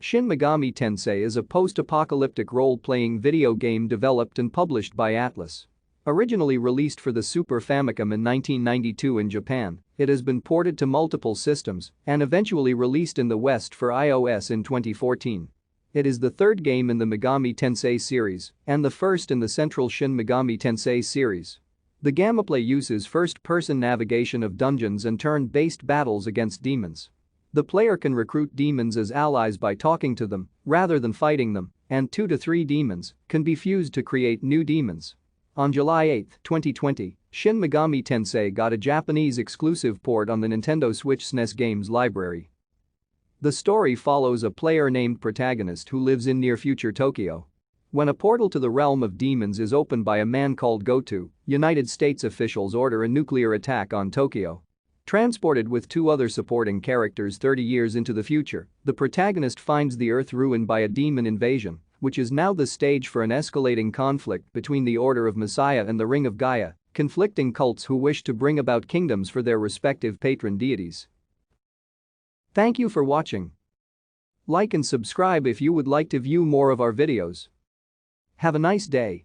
Shin Megami Tensei is a post-apocalyptic role-playing video game developed and published by Atlus. Originally released for the Super Famicom in 1992 in Japan, it has been ported to multiple systems and eventually released in the West for iOS in 2014. It is the third game in the Megami Tensei series and the first in the central Shin Megami Tensei series. The gameplay uses first-person navigation of dungeons and turn-based battles against demons. The player can recruit demons as allies by talking to them rather than fighting them, and 2 to 3 demons can be fused to create new demons. On July 8, 2020, Shin Megami Tensei got a Japanese exclusive port on the Nintendo Switch SNES games library. The story follows a player named Protagonist who lives in near-future Tokyo. When a portal to the realm of demons is opened by a man called Goto, United States officials order a nuclear attack on Tokyo. Transported with 2 other supporting characters 30 years into the future, the protagonist finds the Earth ruined by a demon invasion, which is now the stage for an escalating conflict between the Order of Messiah and the Ring of Gaia, conflicting cults who wish to bring about kingdoms for their respective patron deities. Thank you for watching. Like and subscribe if you would like to view more of our videos. Have a nice day.